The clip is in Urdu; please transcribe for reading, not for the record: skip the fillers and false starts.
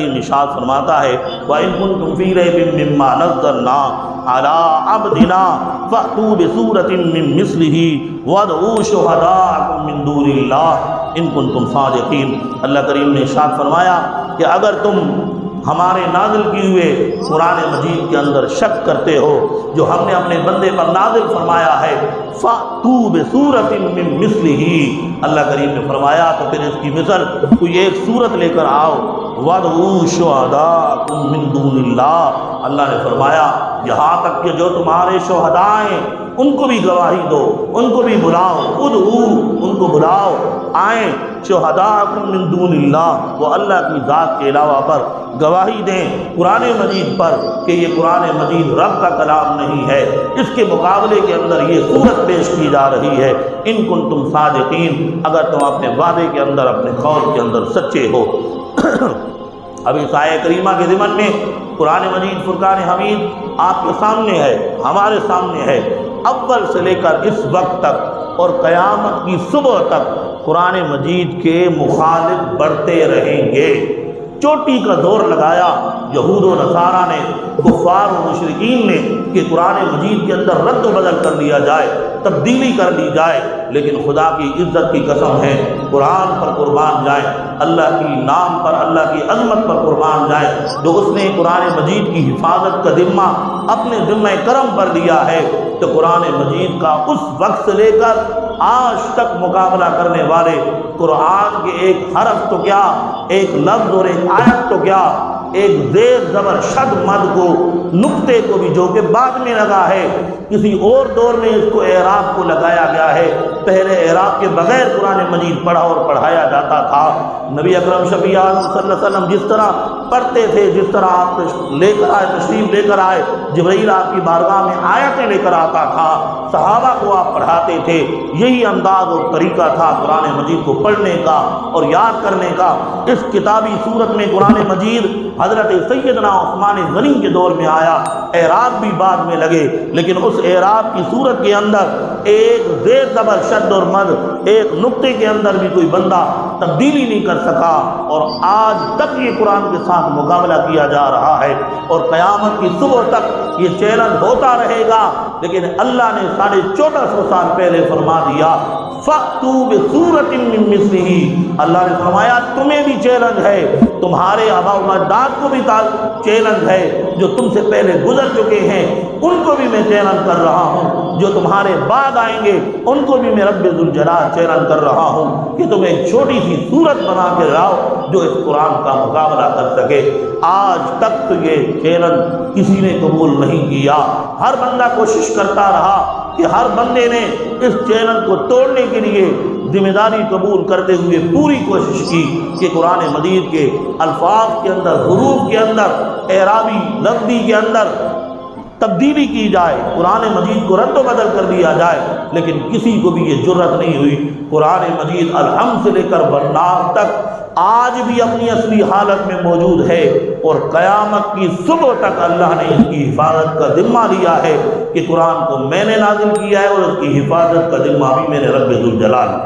ارشاد فرماتا ہے وَإِن كُنتُمْ فِي رَيْبٍ مِّمَّا نَزَّلْنَا عَلَىٰ عَبْدِنَا فَأْتُوا بِسُورَةٍ مِّن مِّثْلِهِ وَادْعُوا شُهَدَاءَكُم مِّن دُونِ اللَّهِ إِن كُنتُمْ صَادِقِينَ۔ اللہ کریم نے ارشاد فرمایا کہ اگر تم ہمارے نازل کیے ہوئے قرآن مجید کے اندر شک کرتے ہو جو ہم نے اپنے بندے پر نازل فرمایا ہے فَأْتُوا بِسُورَةٍ مِّن مِّثْلِهِ، اللہ کریم نے فرمایا تو پھر اس کی مثل کوئی ایک صورت لے کر آؤ، وَادْعُوا شُهَدَاءَكُم مِّن دُونِ اللَّهِ، اللہ نے فرمایا یہاں تک کہ جو تمہارے شہداء ہیں ان کو بھی گواہی دو، ان کو بھی بلاؤ، ادعو ان کو بلاؤ، آئیں شہداءکم من دون اللہ، وہ اللہ کی ذات کے علاوہ پر گواہی دیں قرآن مجید پر کہ یہ قرآن مجید رب کا کلام نہیں ہے، اس کے مقابلے کے اندر یہ صورت پیش کی جا رہی ہے، ان کنتم صادقین، اگر تم اپنے وعدے کے اندر اپنے قول کے اندر سچے ہو۔ اب اس آیہ کریمہ کے ضمن میں قرآن مجید فرقان حمید آپ کے سامنے ہے، ہمارے سامنے ہے، اول سے لے کر اس وقت تک اور قیامت کی صبح تک قرآن مجید کے مخالف بڑھتے رہیں گے۔ چوٹی کا دور لگایا یہود و نصارہ نے، کفار و مشرکین نے کہ قرآن مجید کے اندر رد و بدل کر لیا جائے، تبدیلی کر لی جائے، لیکن خدا کی عزت کی قسم ہے قرآن پر قربان جائیں، اللہ کی نام پر، اللہ کی عظمت پر قربان جائیں، جو اس نے قرآن مجید کی حفاظت کا ذمہ اپنے ذمہ کرم پر لیا ہے، تو قرآن مجید کا اس وقت سے لے کر آج تک مقابلہ کرنے والے قرآن کے ایک حرف تو کیا، ایک لفظ اور ایک آیت تو کیا، ایک زیر زبر شد مد کو، نقطے کو بھی جو کہ بعد میں لگا ہے، کسی اور دور میں اس کو اعراب کو لگایا گیا ہے، پہلے اعراب کے بغیر قرآن مجید پڑھا اور پڑھایا جاتا تھا۔ نبی اکرم شفیع عالم صلی اللہ علیہ وسلم جس طرح پڑھتے تھے، جس طرح آپ لے کر آئے، تشریف لے کر آئے، جبرائیل آپ کی بارگاہ میں آیتیں لے کر آتا تھا، صحابہ کو آپ پڑھاتے تھے، یہی انداز اور طریقہ تھا قرآن مجید کو پڑھنے کا اور یاد کرنے کا۔ اس کتابی صورت میں قرآن مجید حضرت سیدنا عثمان غنی کے دور میں آیا، اعراب بھی بعد میں لگے، لیکن اس اعراب کی صورت کے اندر ایک زیر زبر شد اور مد، ایک نقطے کے اندر بھی کوئی بندہ تبدیلی نہیں کر سکا، اور آج تک یہ قرآن کے ساتھ مقابلہ کیا جا رہا ہے، اور قیامت کی صبح تک یہ چیلنج ہوتا رہے گا۔ لیکن اللہ نے 1450 سال پہلے فرما دیا فَأْتُوا بِسُورَةٍ مِّن مِّثْلِهِ، اللہ نے فرمایا تمہیں بھی چیلنج ہے، تمہارے آباء و اجداد کو بھی چیلنج ہے، جو تم سے پہلے گزر چکے ہیں ان کو بھی میں چیلنج کر رہا ہوں، جو تمہارے بعد آئیں گے ان کو بھی میں رب ذوالجلال چیلنج کر رہا ہوں کہ تم ایک چھوٹی سی صورت بنا کے لاؤ جو اس قرآن کا مقابلہ کر سکے۔ آج تک تو یہ چیلنج کسی نے قبول نہیں کیا، ہر بندہ کوشش کرتا رہا کہ ہر بندے نے اس چیلنج کو توڑنے کے لیے ذمہ داری قبول کرتے ہوئے پوری کوشش کی کہ قرآن مجید کے الفاظ کے اندر، حروف کے اندر، اعرابی لفظی کے اندر تبدیلی کی جائے، قرآن مجید کو رد و بدل کر دیا جائے، لیکن کسی کو بھی یہ جرت نہیں ہوئی۔ قرآن مجید الحمد سے لے کر والناس تک آج بھی اپنی اصلی حالت میں موجود ہے، اور قیامت کی صبح تک اللہ نے اس کی حفاظت کا ذمہ لیا ہے کہ قرآن کو میں نے نازل کیا ہے اور اس کی حفاظت کا ذمہ بھی میرے رب ذوالجلال